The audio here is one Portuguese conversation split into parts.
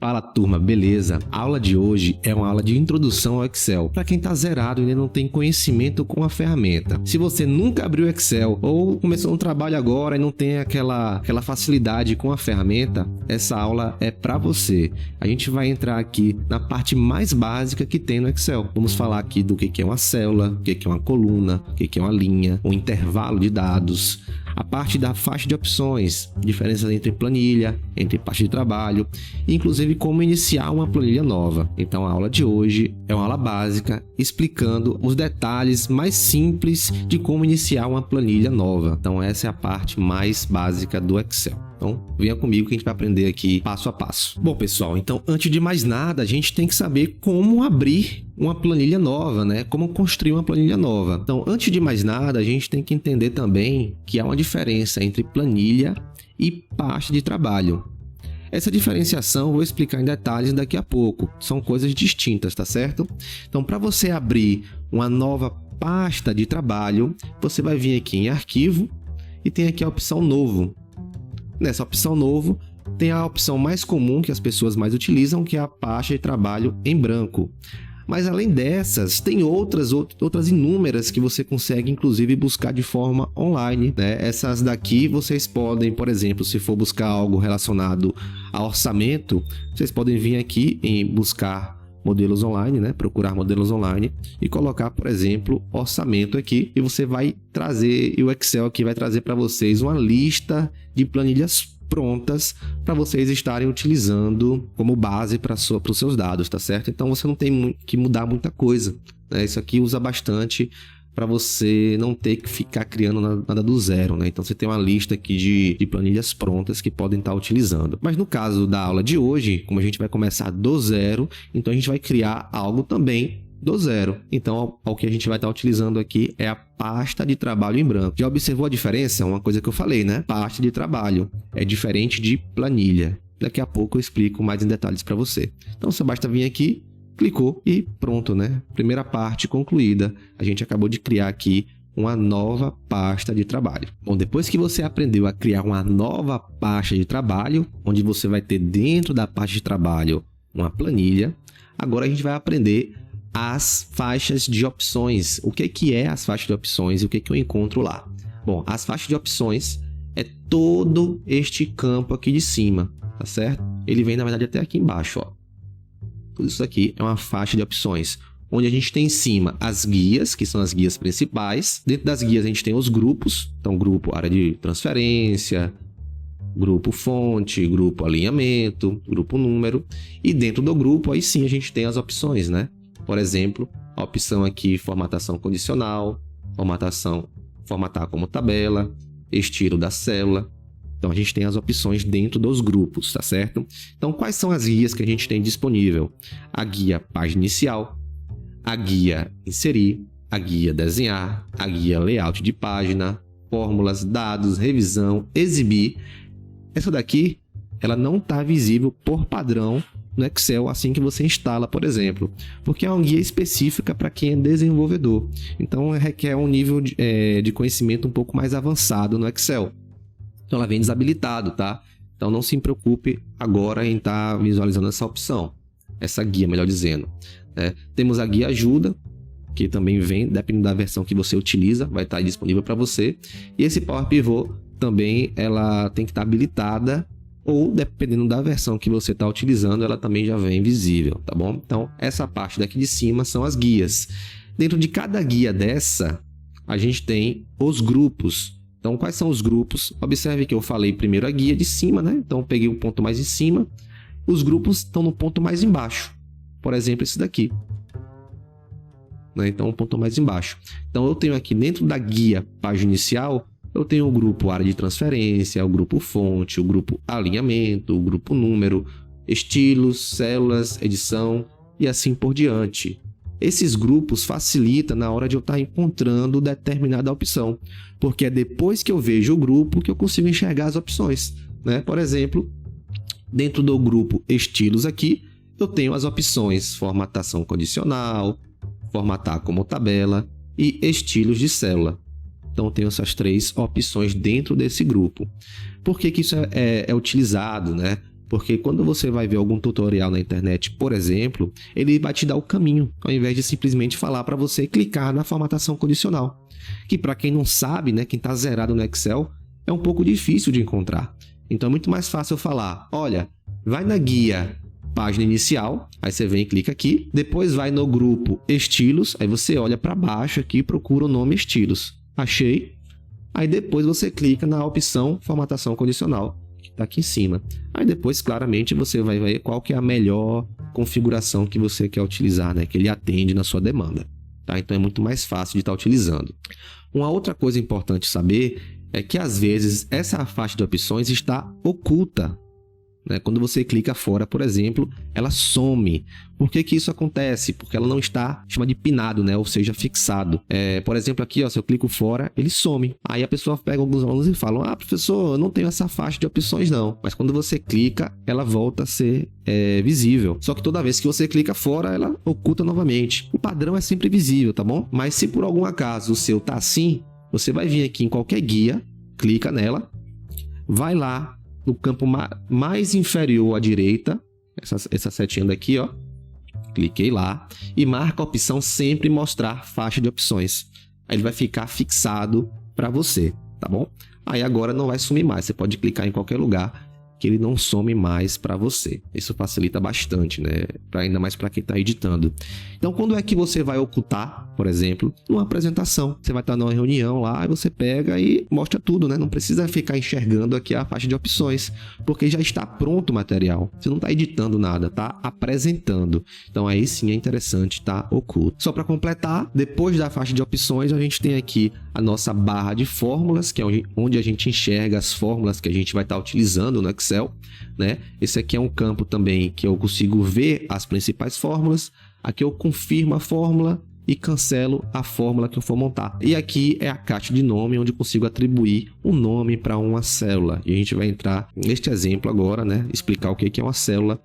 Fala turma, beleza? A aula de hoje é uma aula de introdução ao Excel, para quem está zerado e ainda não tem conhecimento com a ferramenta. Se você nunca abriu o Excel ou começou um trabalho agora e não tem aquela facilidade com a ferramenta, essa aula é para você. A gente vai entrar aqui na parte mais básica que tem no Excel. Vamos falar aqui do que é uma célula, o que é uma coluna, o que é uma linha, um intervalo de dados, a parte da faixa de opções, diferenças entre planilha, entre parte de trabalho, e inclusive como iniciar uma planilha nova. Então a aula de hoje é uma aula básica explicando os detalhes mais simples de como iniciar uma planilha nova. Então essa é a parte mais básica do Excel. Então, venha comigo que a gente vai aprender aqui passo a passo. Bom, pessoal, então, antes de mais nada, a gente tem que saber como abrir uma planilha nova, né? Como construir uma planilha nova. Então, antes de mais nada, a gente tem que entender também que há uma diferença entre planilha e pasta de trabalho. Essa diferenciação eu vou explicar em detalhes daqui a pouco. São coisas distintas, tá certo? Então, para você abrir uma nova pasta de trabalho, você vai vir aqui em Arquivo e tem aqui a opção Novo. Nessa opção Novo, tem a opção mais comum que as pessoas mais utilizam, que é a pasta de trabalho em branco. Mas além dessas, tem outras inúmeras que você consegue inclusive buscar de forma online, né? Essas daqui vocês podem, por exemplo, se for buscar algo relacionado a orçamento, vocês podem vir aqui em buscar modelos online, né? Procurar modelos online e colocar, por exemplo, orçamento aqui, e você vai trazer, e o Excel aqui vai trazer para vocês uma lista de planilhas prontas para vocês estarem utilizando como base para os seus dados, tá certo? Então você não tem que mudar muita coisa, né? Isso aqui usa bastante para você não ter que ficar criando nada do zero, né? Então você tem uma lista aqui de planilhas prontas que podem estar utilizando. Mas no caso da aula de hoje, como a gente vai começar do zero, então a gente vai criar algo também do zero. Então o que a gente vai estar utilizando aqui é a pasta de trabalho em branco. Já observou a diferença? Uma coisa que eu falei, né? Pasta de trabalho é diferente de planilha. Daqui a pouco eu explico mais em detalhes para você. Então só basta vir aqui, clicou e pronto, né? Primeira parte concluída. A gente acabou de criar aqui uma nova pasta de trabalho. Bom, depois que você aprendeu a criar uma nova pasta de trabalho, onde você vai ter dentro da pasta de trabalho uma planilha, agora a gente vai aprender as faixas de opções. O que é as faixas de opções e o que eu encontro lá? Bom, as faixas de opções é todo este campo aqui de cima, tá certo? Ele vem, na verdade, até aqui embaixo, ó. Tudo isso aqui é uma faixa de opções, onde a gente tem em cima as guias, que são as guias principais. Dentro das guias a gente tem os grupos, então grupo área de transferência, grupo fonte, grupo alinhamento, grupo número. E dentro do grupo aí sim a gente tem as opções, né? Por exemplo, a opção aqui formatação condicional, formatar como tabela, estilo da célula. Então, a gente tem as opções dentro dos grupos, tá certo? Então, quais são as guias que a gente tem disponível? A guia página inicial, a guia inserir, a guia desenhar, a guia layout de página, fórmulas, dados, revisão, exibir. Essa daqui, ela não está visível por padrão no Excel assim que você instala, por exemplo, porque é uma guia específica para quem é desenvolvedor. Então, requer um nível de conhecimento um pouco mais avançado no Excel. Então ela vem desabilitado, tá? Então não se preocupe agora em estar visualizando essa opção, essa guia, melhor dizendo, né? Temos a guia ajuda, que também vem, dependendo da versão que você utiliza, vai estar disponível para você. E esse Power Pivot também, ela tem que estar habilitada, ou dependendo da versão que você está utilizando, ela também já vem visível, tá bom? Então essa parte daqui de cima são as guias. Dentro de cada guia dessa, a gente tem os grupos. Então, quais são os grupos? Observe que eu falei primeiro a guia de cima, né? Então, eu peguei o ponto mais em cima. Os grupos estão no ponto mais embaixo. Por exemplo, esse daqui, né? Então, o ponto mais embaixo. Então, eu tenho aqui dentro da guia página inicial, eu tenho o grupo área de transferência, o grupo fonte, o grupo alinhamento, o grupo número, estilos, células, edição e assim por diante. Esses grupos facilitam na hora de eu estar encontrando determinada opção, porque é depois que eu vejo o grupo que eu consigo enxergar as opções, né? Por exemplo, dentro do grupo estilos aqui, eu tenho as opções formatação condicional, formatar como tabela e estilos de célula. Então, eu tenho essas três opções dentro desse grupo. Por que isso é utilizado, né? Porque quando você vai ver algum tutorial na internet, por exemplo, ele vai te dar o caminho, ao invés de simplesmente falar para você clicar na formatação condicional. Que para quem não sabe, né, quem está zerado no Excel, é um pouco difícil de encontrar. Então é muito mais fácil eu falar, olha, vai na guia página inicial, aí você vem e clica aqui, depois vai no grupo estilos, aí você olha para baixo aqui e procura o nome estilos. Achei, aí depois você clica na opção formatação condicional, que está aqui em cima. Aí depois, claramente, você vai ver qual que é a melhor configuração que você quer utilizar, né, que ele atende na sua demanda. Tá? Então é muito mais fácil de estar utilizando. Uma outra coisa importante saber é que às vezes essa faixa de opções está oculta. Né? Quando você clica fora, por exemplo, ela some. Por que que isso acontece? Porque ela não está, chama de pinado, né? Ou seja, fixado. Por exemplo, aqui, ó, se eu clico fora, ele some. Aí a pessoa pega alguns alunos e fala, ah, professor, eu não tenho essa faixa de opções não. Mas quando você clica, ela volta a ser visível. Só que toda vez que você clica fora, ela oculta novamente. O padrão é sempre visível, tá bom? Mas se por algum acaso o seu tá assim, você vai vir aqui em qualquer guia, clica nela, vai lá no campo mais inferior à direita, essa setinha daqui, ó, cliquei lá e marca a opção sempre mostrar faixa de opções. Aí ele vai ficar fixado para você, tá bom? Aí agora não vai sumir mais, você pode clicar em qualquer lugar que ele não some mais para você. Isso facilita bastante, né? Ainda mais para quem está editando. Então, quando é que você vai ocultar, por exemplo, numa apresentação? Você vai estar numa reunião lá e você pega e mostra tudo, né? Não precisa ficar enxergando aqui a faixa de opções, porque já está pronto o material. Você não está editando nada, está apresentando. Então, aí sim é interessante estar oculto. Só para completar, depois da faixa de opções, a gente tem aqui a nossa barra de fórmulas, que é onde a gente enxerga as fórmulas que a gente vai estar utilizando no Excel, né? Esse aqui é um campo também que eu consigo ver as principais fórmulas. Aqui eu confirmo a fórmula e cancelo a fórmula que eu for montar. E aqui é a caixa de nome, onde eu consigo atribuir um nome para uma célula. E a gente vai entrar neste exemplo agora, né? Explicar o que é uma célula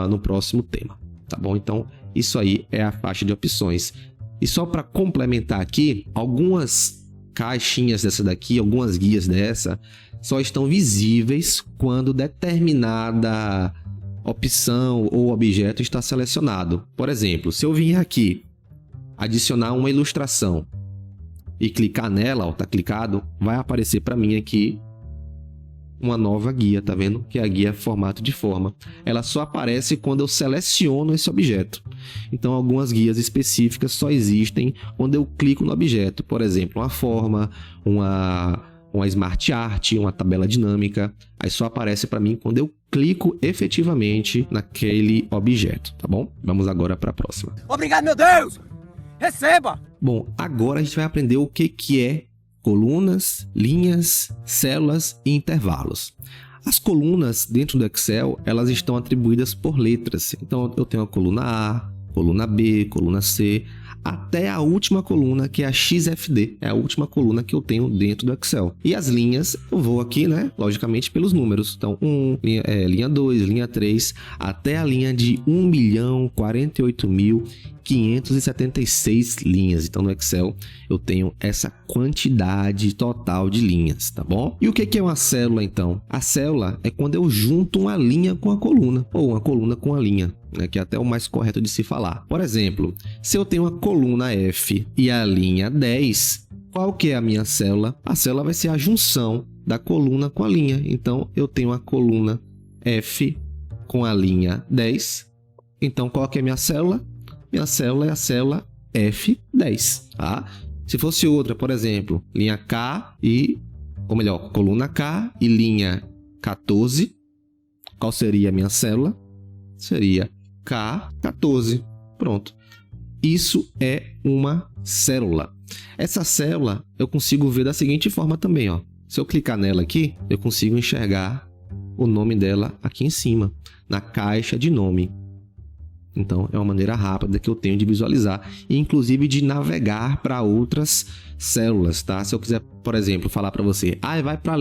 no próximo tema, tá bom? Então, isso aí é a faixa de opções. E só para complementar aqui, algumas caixinhas dessa daqui, algumas guias dessa, só estão visíveis quando determinada opção ou objeto está selecionado. Por exemplo, se eu vir aqui adicionar uma ilustração e clicar nela, ó, tá clicado, vai aparecer para mim aqui uma nova guia, tá vendo? Que é a guia formato de forma. Ela só aparece quando eu seleciono esse objeto. Então, algumas guias específicas só existem quando eu clico no objeto. Por exemplo, uma forma, uma Smart Art, uma tabela dinâmica. Aí só aparece para mim quando eu clico efetivamente naquele objeto, tá bom? Vamos agora para a próxima. Obrigado, meu Deus! Receba! Bom, agora a gente vai aprender o que é colunas, linhas, células e intervalos. As colunas dentro do Excel, elas estão atribuídas por letras. Então, eu tenho a coluna A, coluna B, coluna C, até a última coluna, que é a XFD. É a última coluna que eu tenho dentro do Excel. E as linhas, eu vou aqui, né? Logicamente, pelos números. Então, linha 2, linha 3, até a linha de 1.048.576 linhas. Então, no Excel, eu tenho essa quantidade total de linhas, tá bom? E o que é uma célula, então? A célula é quando eu junto uma linha com a coluna, ou uma coluna com a linha, né? Que é até o mais correto de se falar. Por exemplo, se eu tenho uma coluna F e a linha 10, qual que é a minha célula? A célula vai ser a junção da coluna com a linha. Então, eu tenho a coluna F com a linha 10. Então, qual que é a minha célula? Minha célula é a célula F10, tá? Se fosse outra, por exemplo, linha K ou melhor, coluna K e linha 14, qual seria a minha célula? Seria K14. Pronto. Isso é uma célula. Essa célula eu consigo ver da seguinte forma também, ó. Se eu clicar nela aqui, eu consigo enxergar o nome dela aqui em cima, na caixa de nome. Então, é uma maneira rápida que eu tenho de visualizar e, inclusive, de navegar para outras células, tá? Se eu quiser, por exemplo, falar para você, vai para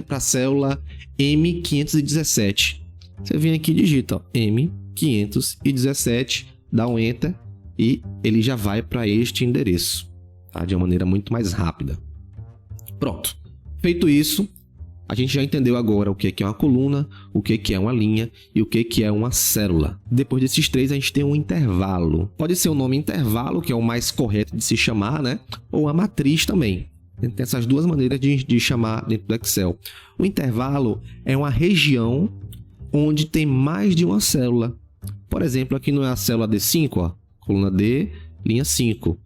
a célula M517. Você vem aqui e digita, ó, M517, dá um Enter e ele já vai para este endereço, tá? De uma maneira muito mais rápida. Pronto. Feito isso, A gente já entendeu agora o que é uma coluna, o que é uma linha e o que é uma célula. Depois desses três, a gente tem um intervalo. Pode ser o nome intervalo, que é o mais correto de se chamar, né? Ou a matriz também. Tem essas duas maneiras de chamar dentro do Excel. O intervalo é uma região onde tem mais de uma célula. Por exemplo, aqui não é a célula D5, ó, coluna D, linha 5.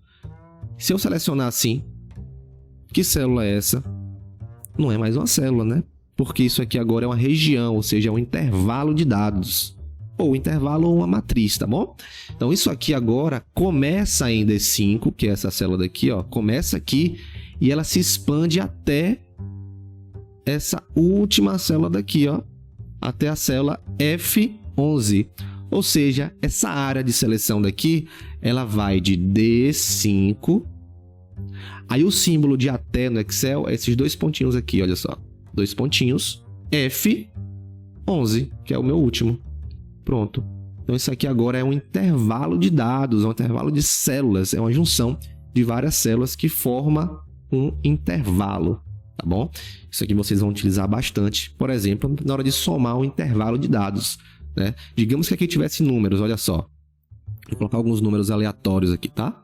Se eu selecionar assim, que célula é essa? Não é mais uma célula, né? Porque isso aqui agora é uma região, ou seja, é um intervalo de dados. Ou intervalo ou uma matriz, tá bom? Então, isso aqui agora começa em D5, que é essa célula daqui, ó. Começa aqui e ela se expande até essa última célula daqui, ó. Até a célula F11. Ou seja, essa área de seleção daqui, ela vai de D5... Aí o símbolo de até no Excel é esses dois pontinhos aqui, olha só. Dois pontinhos, F11, que é o meu último. Pronto. Então isso aqui agora é um intervalo de dados, é um intervalo de células, é uma junção de várias células que forma um intervalo, tá bom? Isso aqui vocês vão utilizar bastante, por exemplo, na hora de somar um intervalo de dados, né? Digamos que aqui tivesse números, olha só. Vou colocar alguns números aleatórios aqui, tá?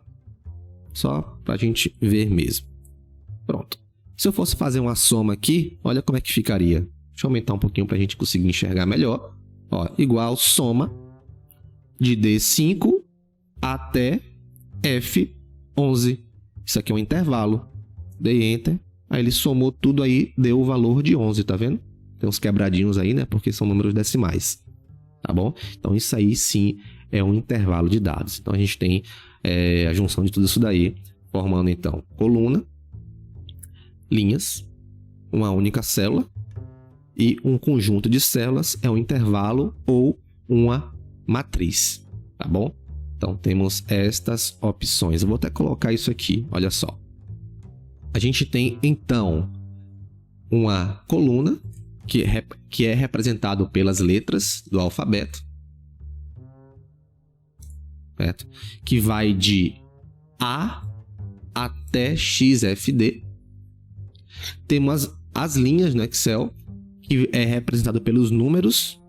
Só para a gente ver mesmo. Pronto. Se eu fosse fazer uma soma aqui, olha como é que ficaria. Deixa eu aumentar um pouquinho para a gente conseguir enxergar melhor. Ó, igual soma de D5 até F11. Isso aqui é um intervalo. Dei Enter. Aí ele somou tudo aí, deu o valor de 11, tá vendo? Tem uns quebradinhos aí, né? Porque são números decimais. Tá bom? Então isso aí sim é um intervalo de dados. Então a gente tem a junção de tudo isso daí, formando então coluna, linhas, uma única célula e um conjunto de células é um intervalo ou uma matriz, tá bom? Então temos estas opções. Eu vou até colocar isso aqui, olha só. A gente tem então uma coluna que é representado pelas letras do alfabeto, certo? Que vai de A até XFD. Temos as linhas no Excel, que é representado pelos números,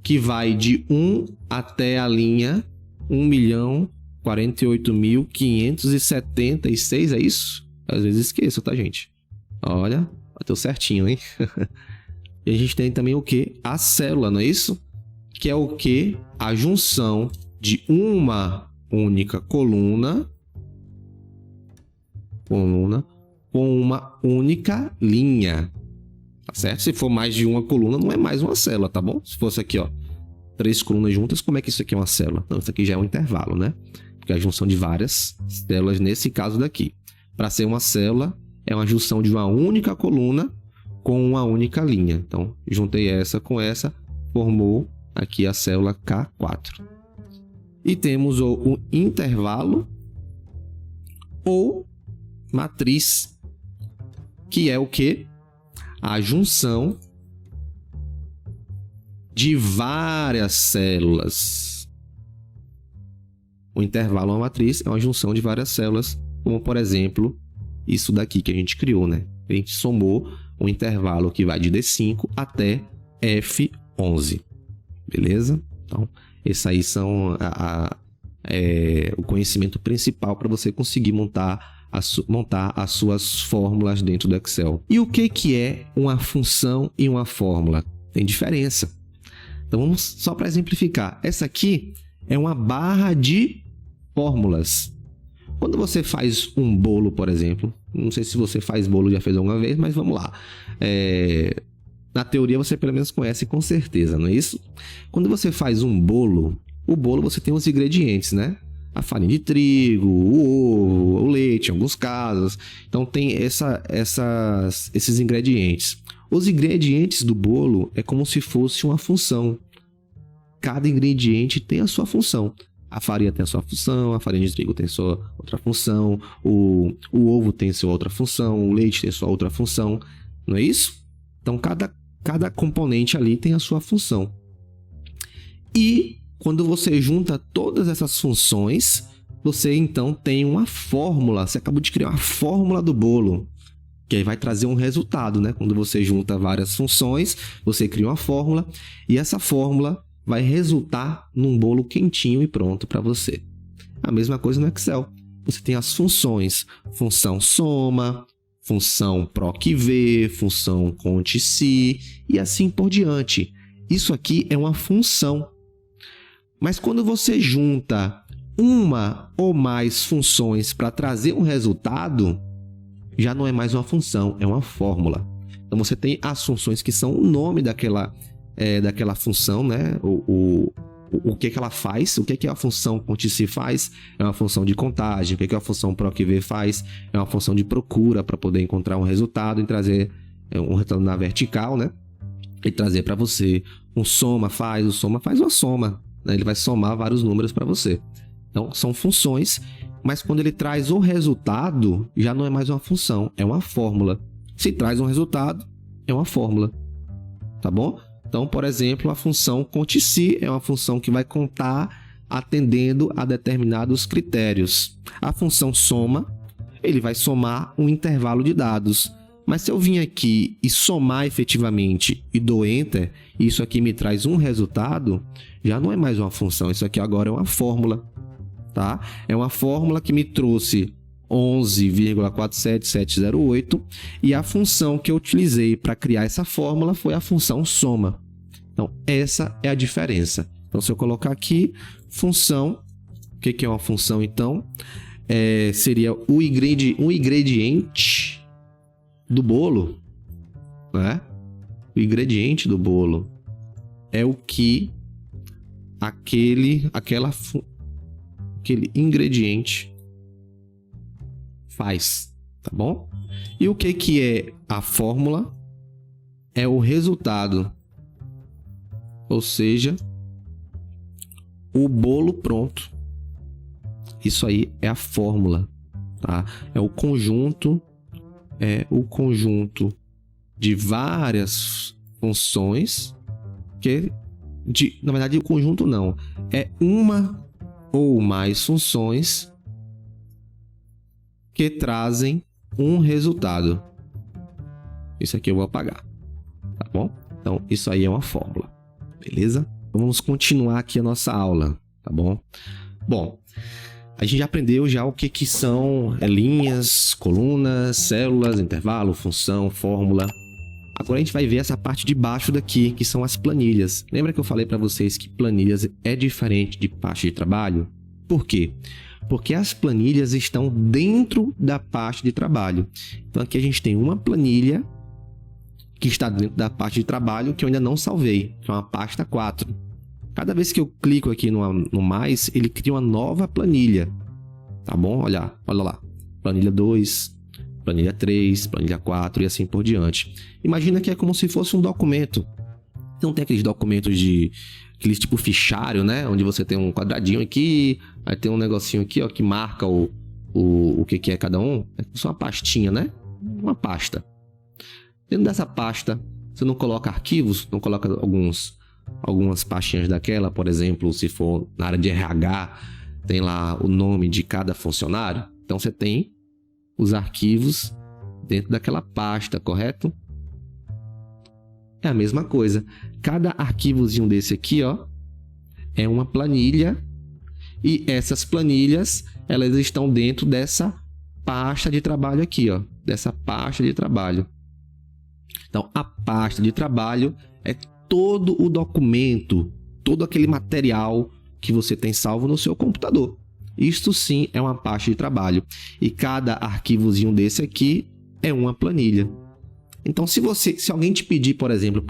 que vai de 1 até a linha 1.048.576, é isso? Às vezes esqueço, tá, gente? Olha, bateu certinho, hein? E a gente tem também o que? A célula, não é isso? Que é o que? A junção de uma única coluna com uma única linha, tá certo? Se for mais de uma coluna, não é mais uma célula, tá bom? Se fosse aqui, ó, 3 colunas juntas, como é que isso aqui é uma célula? Não, isso aqui já é um intervalo, né? Porque é a junção de várias células nesse caso daqui. Para ser uma célula, é uma junção de uma única coluna com uma única linha. Então, juntei essa com essa, formou aqui a célula K4. E temos o intervalo ou matriz, que é o que? A junção de várias células. O intervalo ou a matriz é uma junção de várias células, como por exemplo, isso daqui que a gente criou, né? A gente somou um intervalo que vai de D5 até F11. Beleza? Então, esses aí são o conhecimento principal para você conseguir montar as suas fórmulas dentro do Excel. E o que é uma função e uma fórmula? Tem diferença. Então, vamos só para exemplificar. Essa aqui é uma barra de fórmulas. Quando você faz um bolo, por exemplo, não sei se você faz bolo, já fez alguma vez, mas vamos lá. Na teoria você pelo menos conhece com certeza, não é isso? Quando você faz um bolo, o bolo você tem os ingredientes, né? A farinha de trigo, o ovo, o leite, em alguns casos. Então tem esses ingredientes. Os ingredientes do bolo é como se fosse uma função. Cada ingrediente tem a sua função. A farinha tem a sua função, a farinha de trigo tem a sua outra função, o ovo tem a sua outra função, o leite tem a sua outra função, não é isso? Então, cada componente ali tem a sua função. E quando você junta todas essas funções, você então tem uma fórmula. Você acabou de criar uma fórmula do bolo. que aí vai trazer um resultado, né? Quando você junta várias funções, você cria uma fórmula e essa fórmula vai resultar num bolo quentinho e pronto para você. A mesma coisa no Excel. Você tem as funções, função soma, função proc-v, função cont-se e assim por diante. Isso aqui é uma função. Mas quando você junta uma ou mais funções para trazer um resultado, já não é mais uma função, é uma fórmula. Então você tem as funções que são o nome daquela função, né? O que ela faz, o que a função cont-se faz, é uma função de contagem, o que a função proc-v faz, é uma função de procura para poder encontrar um resultado e trazer um resultado na vertical, né? E trazer para você. O soma faz uma soma, né? Ele vai somar vários números para você. Então, são funções, mas quando ele traz o resultado, já não é mais uma função, é uma fórmula. Se traz um resultado, é uma fórmula, tá bom? Então, por exemplo, a função cont-se é uma função que vai contar atendendo a determinados critérios. A função soma, ele vai somar um intervalo de dados. Mas se eu vim aqui e somar efetivamente e dou Enter, e isso aqui me traz um resultado, já não é mais uma função, isso aqui agora é uma fórmula. Tá? É uma fórmula que me trouxe 11,47708 e a função que eu utilizei para criar essa fórmula foi a função soma. Então, essa é a diferença. Então, se eu colocar aqui função, o que é uma função então? Seria um ingrediente do bolo, né? O ingrediente do bolo é o que aquele ingrediente faz, tá bom? E o que é a fórmula? É o resultado, ou seja, o bolo pronto. Isso aí é a fórmula, tá? É o conjunto de várias funções na verdade, o conjunto não, é uma ou mais funções que trazem um resultado. Isso aqui eu vou apagar, tá bom? Então, isso aí é uma fórmula, beleza? Vamos continuar aqui a nossa aula, tá bom? Bom, a gente já aprendeu já o que são linhas, colunas, células, intervalo, função, fórmula. Agora a gente vai ver essa parte de baixo daqui, que são as planilhas. Lembra que eu falei para vocês que planilhas é diferente de pasta de trabalho? Por quê? Porque as planilhas estão dentro da pasta de trabalho. Então aqui a gente tem uma planilha que está dentro da pasta de trabalho que eu ainda não salvei, que é uma pasta 4. Cada vez que eu clico aqui no mais, ele cria uma nova planilha. Tá bom? Olha lá. Planilha 2, planilha 3, planilha 4 e assim por diante. Imagina que é como se fosse um documento. Não tem aqueles documentos aqueles tipo fichário, né? Onde você tem um quadradinho aqui, aí tem um negocinho aqui, ó, que marca o que é cada um. É só uma pastinha, né? Uma pasta. Dentro dessa pasta, você não coloca arquivos, não coloca algumas pastinhas daquela, por exemplo, se for na área de RH, tem lá o nome de cada funcionário. Então você tem os arquivos dentro daquela pasta, correto? É a mesma coisa. Cada arquivozinho desse aqui, ó, é uma planilha e essas planilhas, elas estão dentro dessa pasta de trabalho aqui, ó, dessa pasta de trabalho. Então, a pasta de trabalho é todo o documento, todo aquele material que você tem salvo no seu computador. Isto sim é uma pasta de trabalho. E cada arquivozinho desse aqui é uma planilha. Então, se alguém te pedir, por exemplo,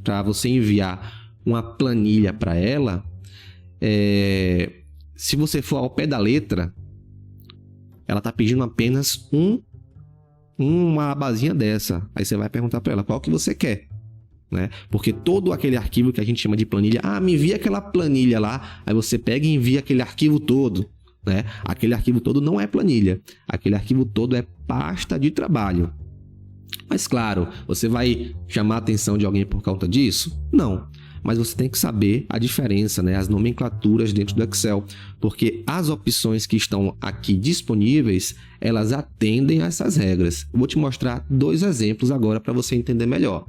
para você enviar uma planilha para ela, se você for ao pé da letra, ela está pedindo apenas uma abazinha dessa. Aí você vai perguntar para ela qual que você quer, né? Porque todo aquele arquivo que a gente chama de planilha, me envia aquela planilha lá, aí você pega e envia aquele arquivo todo, né? Aquele arquivo todo não é planilha, aquele arquivo todo é pasta de trabalho. Mas claro, você vai chamar a atenção de alguém por conta disso? Não. mas você tem que saber a diferença, né? As nomenclaturas dentro do Excel, porque as opções que estão aqui disponíveis, elas atendem a essas regras. Eu vou te mostrar 2 exemplos agora para você entender melhor.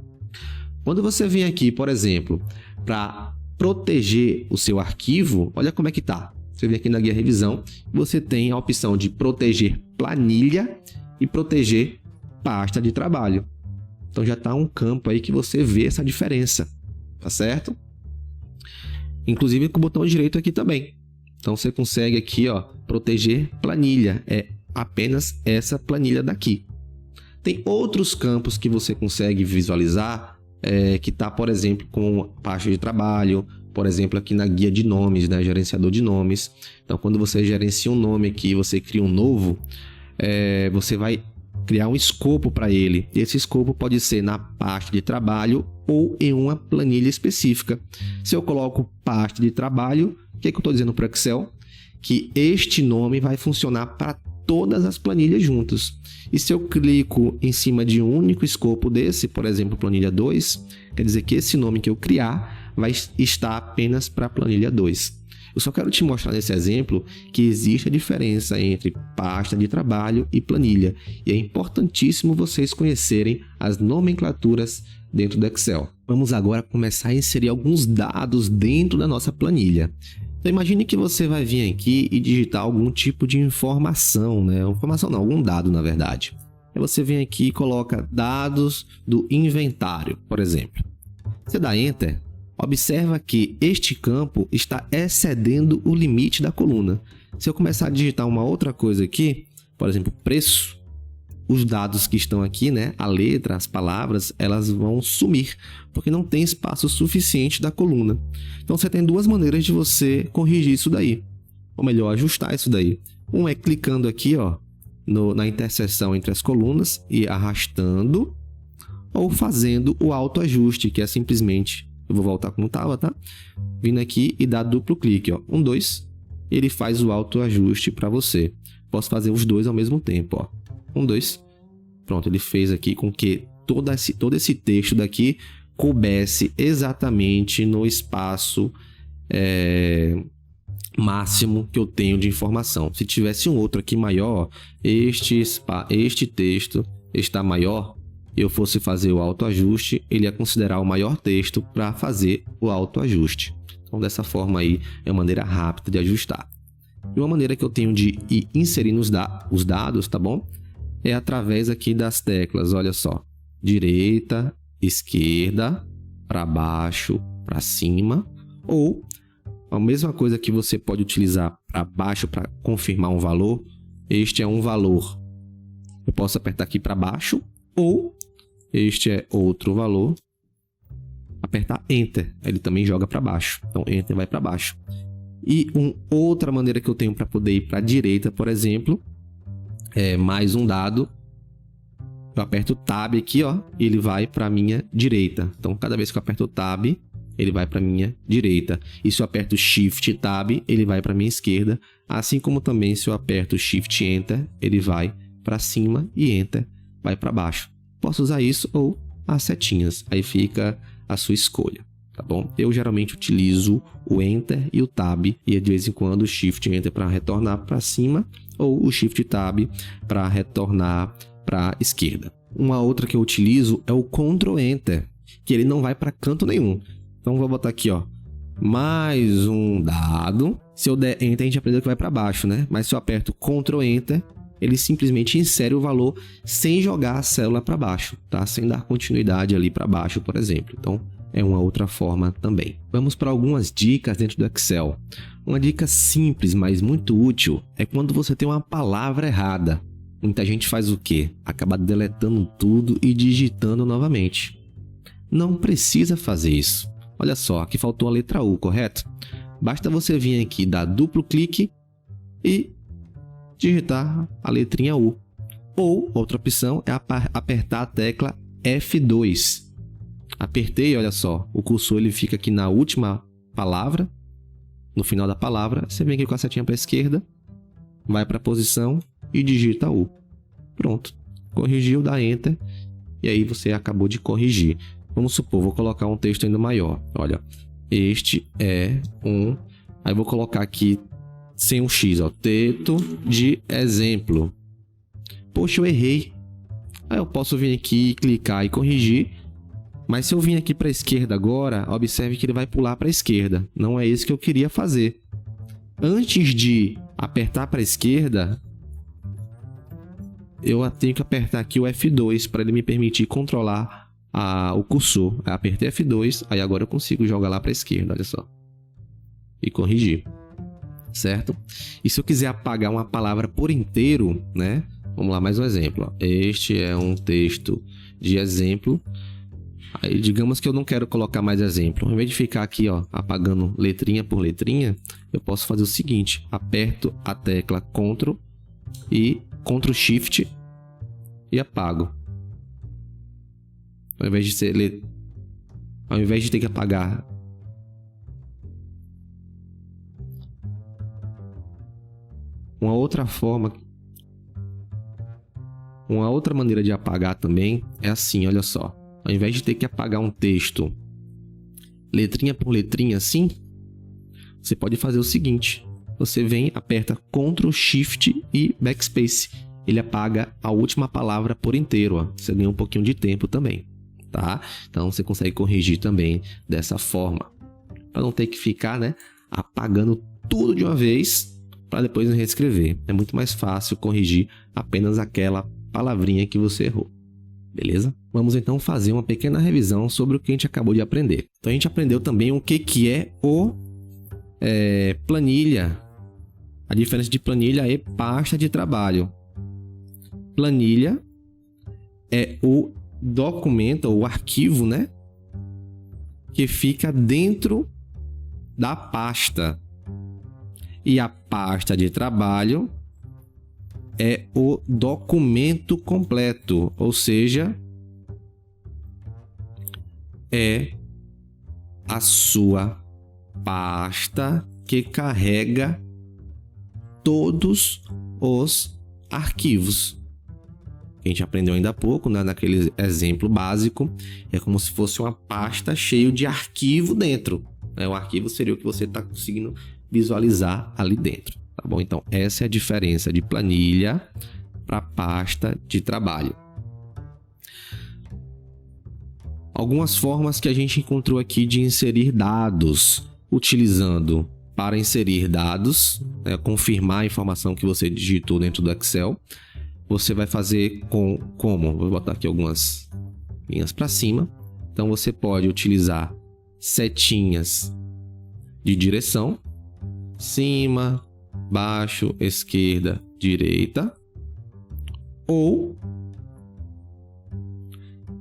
Quando você vem aqui, por exemplo, para proteger o seu arquivo, olha como é que tá. Você vem aqui na guia revisão, você tem a opção de proteger planilha e proteger pasta de trabalho. Então já está um campo aí que você vê essa diferença, tá certo? Inclusive com o botão direito aqui também. Então você consegue aqui, ó, proteger planilha, é apenas essa planilha daqui. Tem outros campos que você consegue visualizar, que está, por exemplo, com pasta de trabalho, por exemplo, aqui na guia de nomes, né, gerenciador de nomes. Então quando você gerencia um nome aqui, você cria um novo, você vai criar um escopo para ele. Esse escopo pode ser na pasta de trabalho ou em uma planilha específica. Se eu coloco pasta de trabalho, o que eu estou dizendo para o Excel? Que este nome vai funcionar para todas as planilhas juntas. E se eu clico em cima de um único escopo desse, por exemplo, planilha 2, quer dizer que esse nome que eu criar vai estar apenas para a planilha 2. Eu só quero te mostrar nesse exemplo que existe a diferença entre pasta de trabalho e planilha. E é importantíssimo vocês conhecerem as nomenclaturas dentro do Excel. Vamos agora começar a inserir alguns dados dentro da nossa planilha. Então imagine que você vai vir aqui e digitar algum tipo de informação, né? Informação não, algum dado na verdade. Aí você vem aqui e coloca dados do inventário, por exemplo. Você dá Enter. Observa que este campo está excedendo o limite da coluna. Se eu começar a digitar uma outra coisa aqui, por exemplo, preço, os dados que estão aqui, né, a letra, as palavras, elas vão sumir, porque não tem espaço suficiente da coluna. Então você tem 2 maneiras de você corrigir isso daí, ou melhor, ajustar isso daí. Um é clicando aqui, ó, na interseção entre as colunas e arrastando, ou fazendo o autoajuste, que é simplesmente... Eu vou voltar como estava, tá? Vindo aqui e dar duplo clique, ó. 1, 2. Ele faz o autoajuste para você. Posso fazer os 2 ao mesmo tempo, ó. 1, 2. Pronto, ele fez aqui com que todo esse texto daqui coubesse exatamente no espaço máximo que eu tenho de informação. Se tivesse um outro aqui maior, este texto está maior, eu fosse fazer o autoajuste, ele ia considerar o maior texto para fazer o autoajuste. Então, dessa forma aí, é uma maneira rápida de ajustar. E uma maneira que eu tenho de ir inserindo os dados, tá bom? É através aqui das teclas, olha só. Direita, esquerda, para baixo, para cima. Ou, a mesma coisa que você pode utilizar para baixo para confirmar um valor, este é um valor. Eu posso apertar aqui para baixo, ou este é outro valor, apertar Enter, ele também joga para baixo. Então Enter vai para baixo. E outra maneira que eu tenho para poder ir para a direita, por exemplo, é mais um dado. Eu aperto Tab aqui, ó, e ele vai para a minha direita. Então cada vez que eu aperto Tab, ele vai para a minha direita. E se eu aperto Shift Tab, ele vai para a minha esquerda. Assim como também se eu aperto Shift Enter, ele vai para cima e Enter vai para baixo. Posso usar isso ou as setinhas, aí fica a sua escolha, tá bom? Eu geralmente utilizo o Enter e o Tab, e de vez em quando o Shift Enter para retornar para cima, ou o Shift Tab para retornar para a esquerda. Uma outra que eu utilizo é o Ctrl Enter, que ele não vai para canto nenhum. Então vou botar aqui, ó, mais um dado. Se eu der Enter, a gente aprendeu que vai para baixo, né? Mas se eu aperto Ctrl Enter, ele simplesmente insere o valor sem jogar a célula para baixo, tá? Sem dar continuidade ali para baixo, por exemplo. Então, é uma outra forma também. Vamos para algumas dicas dentro do Excel. Uma dica simples, mas muito útil, é quando você tem uma palavra errada. Muita gente faz o quê? Acaba deletando tudo e digitando novamente. Não precisa fazer isso. Olha só, aqui faltou a letra U, correto? Basta você vir aqui, dar duplo clique e digitar a letrinha U. Ou, outra opção é apertar a tecla F2. Apertei, olha só, o cursor ele fica aqui na última palavra, no final da palavra, você vem aqui com a setinha para a esquerda, vai para a posição e digita U. Pronto, corrigiu, dá Enter, e aí você acabou de corrigir. Vamos supor, vou colocar um texto ainda maior. Olha, este é um... Aí vou colocar aqui sem um X, ó. Texto de exemplo. Poxa, eu errei. Aí eu posso vir aqui, clicar e corrigir. Mas se eu vir aqui para a esquerda agora, observe que ele vai pular para a esquerda. Não é isso que eu queria fazer. Antes de apertar para a esquerda, eu tenho que apertar aqui o F2 para ele me permitir controlar o cursor. Aí apertei F2, aí agora eu consigo jogar lá para a esquerda, olha só. E corrigir. Certo? E se eu quiser apagar uma palavra por inteiro, né? Vamos lá, mais um exemplo. Ó. Este é um texto de exemplo. Aí, digamos que eu não quero colocar mais exemplo. Ao invés de ficar aqui, ó, apagando letrinha por letrinha, eu posso fazer o seguinte. Aperto a tecla Ctrl e Ctrl Shift e apago. Ao invés de ter que apagar. Uma outra maneira de apagar também é assim, olha só. Ao invés de ter que apagar um texto letrinha por letrinha assim, você pode fazer o seguinte. Você vem, aperta Ctrl, Shift e Backspace. Ele apaga a última palavra por inteiro. Ó. Você ganha um pouquinho de tempo também. Tá? Então você consegue corrigir também dessa forma. Para não ter que ficar, né, apagando tudo de uma vez para depois reescrever. É muito mais fácil corrigir apenas aquela palavrinha que você errou. Beleza? Vamos então fazer uma pequena revisão sobre o que a gente acabou de aprender. Então a gente aprendeu também o que é planilha. A diferença de planilha e pasta de trabalho. Planilha é o documento ou arquivo, né, que fica dentro da pasta. E a pasta de trabalho é o documento completo, ou seja, é a sua pasta que carrega todos os arquivos. Que a gente aprendeu ainda há pouco, né? Naquele exemplo básico, é como se fosse uma pasta cheia de arquivo dentro. Né? O arquivo seria o que você está conseguindo visualizar ali dentro. Tá bom? Então, essa é a diferença de planilha para pasta de trabalho. Algumas formas que a gente encontrou aqui de inserir dados, utilizando para inserir dados, confirmar a informação que você digitou dentro do Excel. Você vai fazer como? Vou botar aqui algumas linhas para cima. Então, você pode utilizar setinhas de direção, cima, baixo, esquerda, direita, ou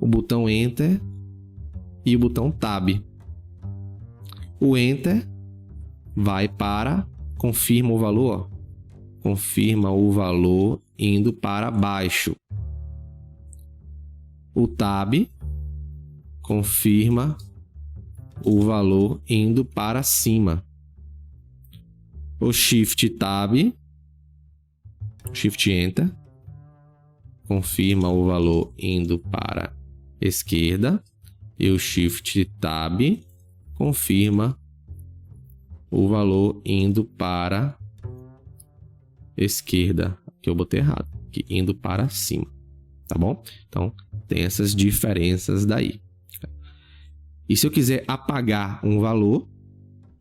o botão Enter e o botão Tab. O Enter vai para confirma o valor, confirma o valor indo para baixo. O Tab confirma o valor indo para cima. O Shift Tab, Shift Enter, confirma o valor indo para esquerda. E o Shift Tab confirma o valor indo para esquerda. Aqui eu botei errado, aqui indo para cima, tá bom? Então tem essas diferenças daí. E se eu quiser apagar um valor,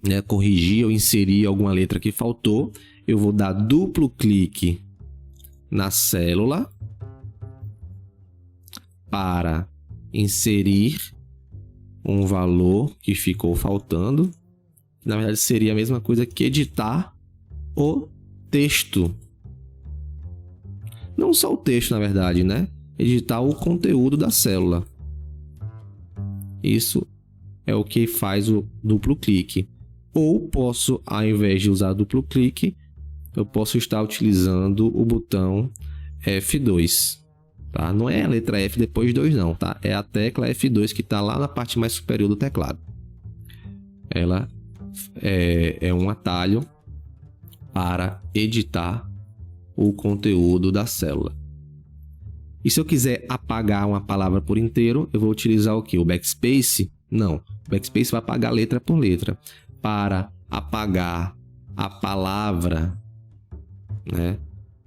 né, corrigir ou inserir alguma letra que faltou, eu vou dar duplo clique na célula para inserir um valor que ficou faltando. Na verdade, seria a mesma coisa que editar o texto. Não só o texto, na verdade, né? Editar o conteúdo da célula. Isso é o que faz o duplo clique. Ou posso, ao invés de usar duplo clique, eu posso estar utilizando o botão F2. Tá? Não é a letra F depois 2 não, tá? É a tecla F2 que está lá na parte mais superior do teclado. Ela é um atalho para editar o conteúdo da célula. E se eu quiser apagar uma palavra por inteiro, eu vou utilizar o quê? O backspace? Não. O backspace vai apagar letra por letra. Para apagar a palavra, né?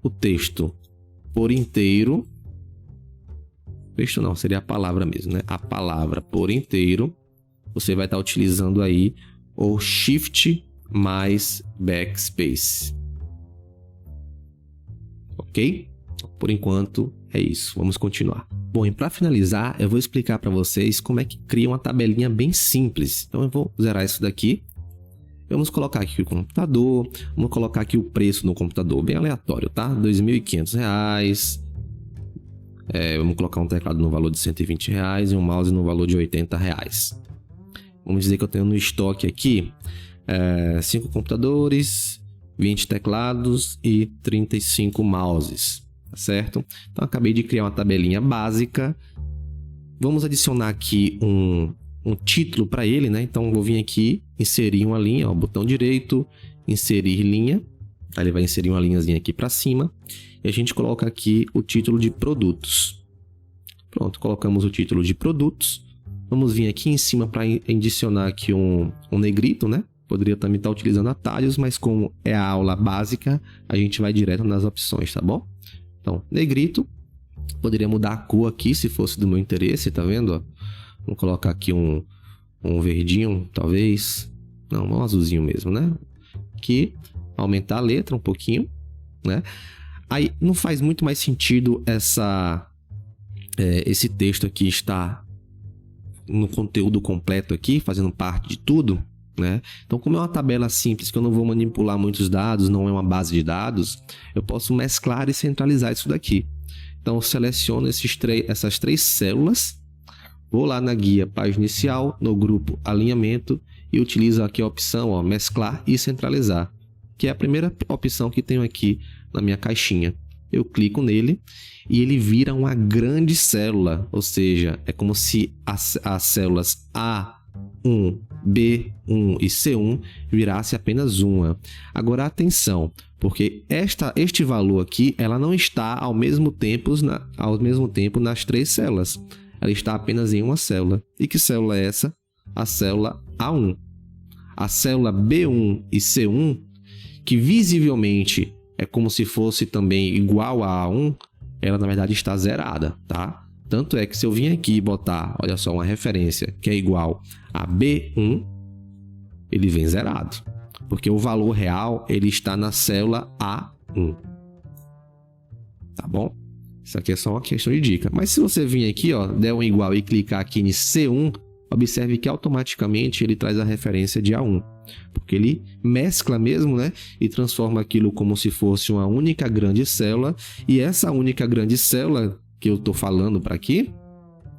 O texto por inteiro. Texto não, seria a palavra mesmo, né? A palavra por inteiro. Você vai estar utilizando aí o Shift mais Backspace. Ok? Por enquanto é isso. Vamos continuar. Bom, e para finalizar, eu vou explicar para vocês como é que cria uma tabelinha bem simples. Então eu vou zerar isso daqui. Vamos colocar aqui o computador. Vamos colocar aqui o preço no computador, bem aleatório, tá? R$ 2.500. Vamos colocar um teclado no valor de R$ 120 e um mouse no valor de R$ 80. Vamos dizer que eu tenho no estoque aqui 5 computadores, 20 teclados e 35 mouses, tá certo? Então, acabei de criar uma tabelinha básica. Vamos adicionar aqui um título para ele, né? Então, vou vir aqui, inserir uma linha, ó, botão direito, inserir linha. Aí ele vai inserir uma linhazinha aqui para cima. E a gente coloca aqui o título de produtos. Pronto, colocamos o título de produtos. Vamos vir aqui em cima para adicionar aqui um negrito, né? Poderia também estar utilizando atalhos, mas como é a aula básica, a gente vai direto nas opções, tá bom? Então, negrito. Poderia mudar a cor aqui, se fosse do meu interesse, tá vendo? Ó? Vamos colocar aqui um verdinho, talvez. Não, um azulzinho mesmo, né? Aqui, aumentar a letra um pouquinho, né? Aí, não faz muito mais sentido esse texto aqui estar no conteúdo completo aqui, fazendo parte de tudo, né? Então, como é uma tabela simples, que eu não vou manipular muitos dados, não é uma base de dados, eu posso mesclar e centralizar isso daqui. Então, eu seleciono essas 3 células, vou lá na guia página inicial, no grupo alinhamento, e utilizo aqui a opção, ó, mesclar e centralizar, que é a primeira opção que tenho aqui na minha caixinha. Eu clico nele e ele vira uma grande célula, ou seja, é como se as células A1, B1 e C1 virasse apenas uma. Agora atenção, porque este valor aqui, ela não está ao mesmo tempo nas 3 células. Ela está apenas em uma célula. E que célula é essa? A célula A1. A célula B1 e C1, que visivelmente é como se fosse também igual a A1, ela na verdade está zerada, tá? Tanto é que se eu vir aqui e botar, olha só, uma referência que é igual a B1, ele vem zerado. Porque o valor real, ele está na célula A1. Tá bom? Isso aqui é só uma questão de dica. Mas se você vir aqui, ó, der um igual e clicar aqui em C1, observe que automaticamente ele traz a referência de A1. Porque ele mescla mesmo, né? E transforma aquilo como se fosse uma única grande célula. E essa única grande célula que eu estou falando para aqui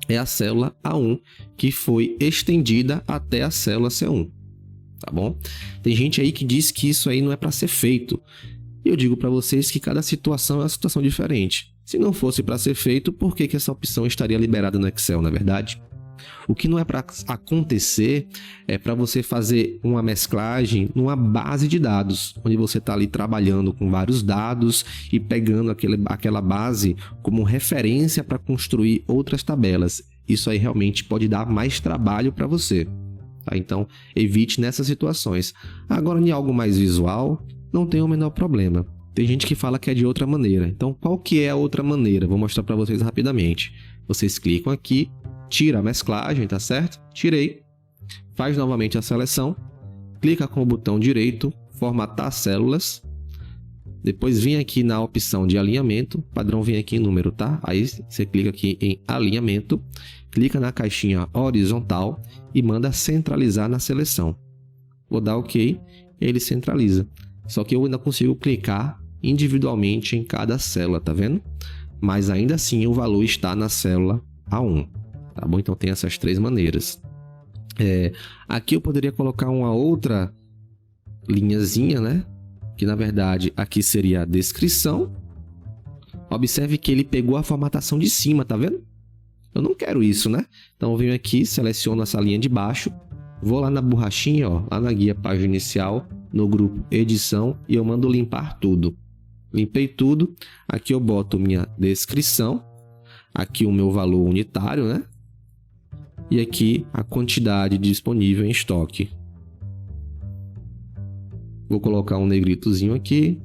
é a célula A1, que foi estendida até a célula C1. Tá bom? Tem gente aí que diz que isso aí não é para ser feito. E eu digo para vocês que cada situação é uma situação diferente. Se não fosse para ser feito, por que essa opção estaria liberada no Excel, na verdade? O que não é para acontecer é para você fazer uma mesclagem numa base de dados, onde você está ali trabalhando com vários dados e pegando aquela base como referência para construir outras tabelas. Isso aí realmente pode dar mais trabalho para você. Tá? Então, evite nessas situações. Agora, em algo mais visual, não tem o menor problema. Tem gente que fala que é de outra maneira. Então, qual que é a outra maneira? Vou mostrar para vocês rapidamente. Vocês clicam aqui, tira a mesclagem, tá certo? Tirei. Faz novamente a seleção. Clica com o botão direito, formatar células. Depois vem aqui na opção de alinhamento. O padrão vem aqui em número, tá? Aí você clica aqui em alinhamento. Clica na caixinha horizontal e manda centralizar na seleção. Vou dar OK. Ele centraliza. Só que eu ainda consigo clicar individualmente em cada célula, tá vendo? Mas ainda assim o valor está na célula A1, tá bom? Então tem essas 3 maneiras. Aqui eu poderia colocar uma outra linhazinha, né? Que na verdade aqui seria a descrição. Observe que ele pegou a formatação de cima, tá vendo? Eu não quero isso, né? Então eu venho aqui, seleciono essa linha de baixo, vou lá na borrachinha, ó, lá na guia página inicial, no grupo edição, e eu mando limpar tudo. Limpei tudo. Aqui eu boto minha descrição. aqui o meu valor unitário, né? E aqui a quantidade disponível em estoque. Vou colocar um negritozinho aqui,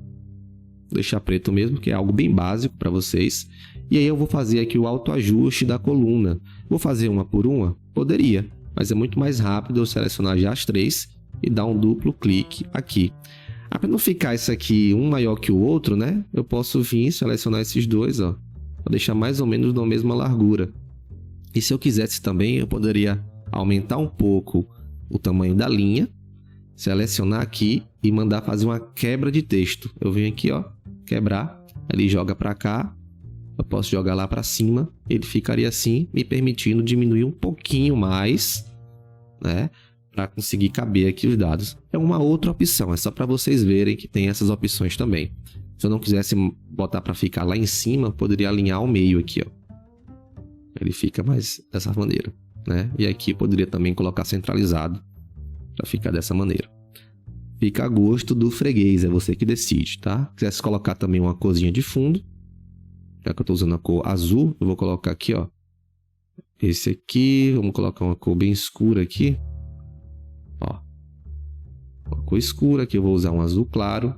deixar preto mesmo, que é algo bem básico para vocês. E aí eu vou fazer aqui o autoajuste da coluna. Vou fazer uma por uma? Poderia, mas é muito mais rápido eu selecionar já as 3 e dar um duplo clique aqui. Para não ficar isso aqui um maior que o outro, né? Eu posso vir e selecionar esses dois, ó, para deixar mais ou menos na mesma largura. E se eu quisesse também, eu poderia aumentar um pouco o tamanho da linha, selecionar aqui e mandar fazer uma quebra de texto. Eu venho aqui, ó, quebrar, ele joga para cá, eu posso jogar lá para cima, ele ficaria assim, me permitindo diminuir um pouquinho mais, né, para conseguir caber aqui os dados. É uma outra opção, é só para vocês verem que tem essas opções também. Se eu não quisesse botar para ficar lá em cima, eu poderia alinhar ao meio aqui, ó. Ele fica mais dessa maneira, né? E aqui poderia também colocar centralizado para ficar dessa maneira. Fica a gosto do freguês, é você que decide, tá? Se quisesse colocar também uma corzinha de fundo, já que eu estou usando a cor azul, eu vou colocar aqui, ó, esse aqui, vamos colocar uma cor bem escura aqui, ó, uma cor escura aqui, eu vou usar um azul claro,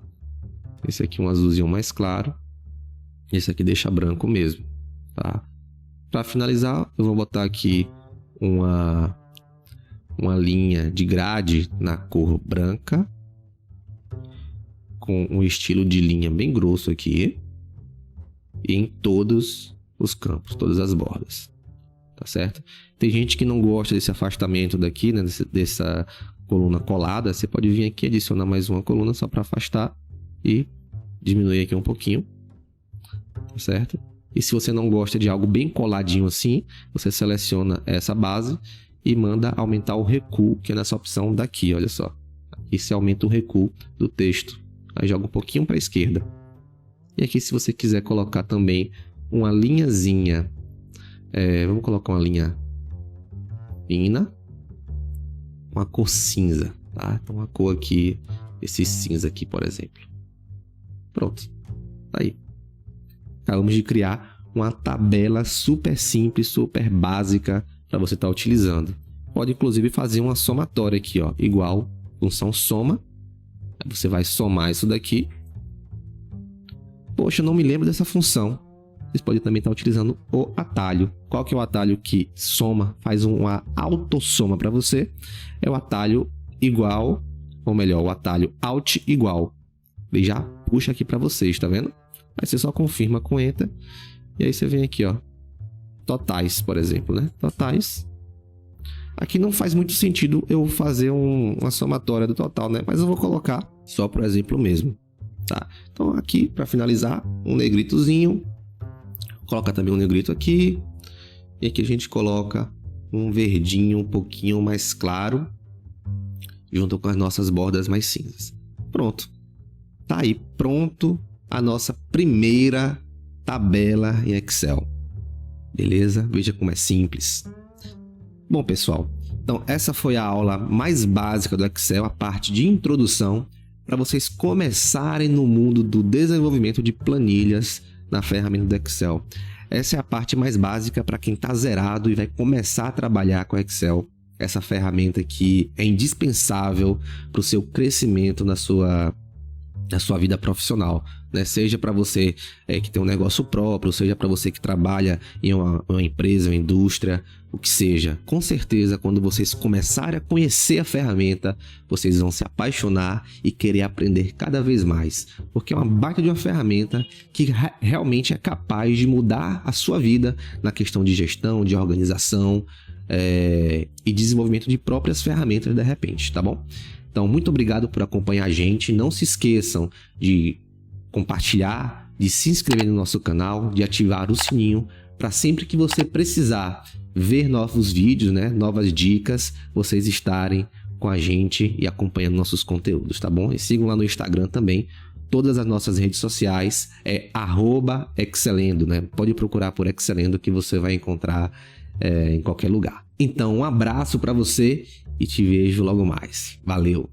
esse aqui um azulzinho mais claro, esse aqui deixa branco mesmo, tá? Para finalizar, eu vou botar aqui uma linha de grade na cor branca, com um estilo de linha bem grosso aqui, e em todos os campos, todas as bordas, tá certo? Tem gente que não gosta desse afastamento daqui, né, dessa coluna colada, você pode vir aqui e adicionar mais uma coluna só para afastar e diminuir aqui um pouquinho, tá certo? E se você não gosta de algo bem coladinho assim, você seleciona essa base e manda aumentar o recuo, que é nessa opção daqui, olha só. Aqui você aumenta o recuo do texto. Aí joga um pouquinho para a esquerda. E aqui, se você quiser colocar também uma linhazinha, vamos colocar uma linha fina, uma cor cinza, tá? Então, uma cor aqui, esse cinza aqui, por exemplo. Pronto, tá aí. Acabamos de criar uma tabela super simples, super básica para você estar utilizando. Pode inclusive fazer uma somatória aqui, ó, igual função soma. Você vai somar isso daqui. Poxa, eu não me lembro dessa função. Vocês podem também estar utilizando o atalho. Qual que é o atalho que soma, faz uma autossoma para você? É o atalho igual, ou melhor, o atalho alt igual. Ele já puxa aqui para vocês, tá vendo? Aí você só confirma com Enter. E aí você vem aqui, ó, totais, por exemplo, né? Totais. Aqui não faz muito sentido eu fazer uma somatória do total, né? Mas eu vou colocar só por exemplo mesmo, tá? Então aqui, para finalizar, um negritozinho. Coloca também um negrito aqui. E aqui a gente coloca um verdinho um pouquinho mais claro, junto com as nossas bordas mais cinzas. Pronto. Tá aí pronto a nossa primeira tabela em Excel. Beleza? Veja como é simples. Bom, pessoal, então essa foi a aula mais básica do Excel, a parte de introdução, para vocês começarem no mundo do desenvolvimento de planilhas na ferramenta do Excel. Essa é a parte mais básica para quem está zerado e vai começar a trabalhar com o Excel. Essa ferramenta que é indispensável para o seu crescimento na sua vida profissional, né? Seja para você que tem um negócio próprio, seja para você que trabalha em uma empresa, uma indústria, o que seja. Com certeza, quando vocês começarem a conhecer a ferramenta, vocês vão se apaixonar e querer aprender cada vez mais, porque é uma baita de uma ferramenta que realmente é capaz de mudar a sua vida na questão de gestão, de organização e desenvolvimento de próprias ferramentas de repente, tá bom? Então, muito obrigado por acompanhar a gente. Não se esqueçam de compartilhar, de se inscrever no nosso canal, de ativar o sininho para sempre que você precisar ver novos vídeos, né, novas dicas, vocês estarem com a gente e acompanhando nossos conteúdos, tá bom? E sigam lá no Instagram também. Todas as nossas redes sociais é @excelendo, né? Pode procurar por Excelendo que você vai encontrar em qualquer lugar. Então, um abraço para você e te vejo logo mais. Valeu!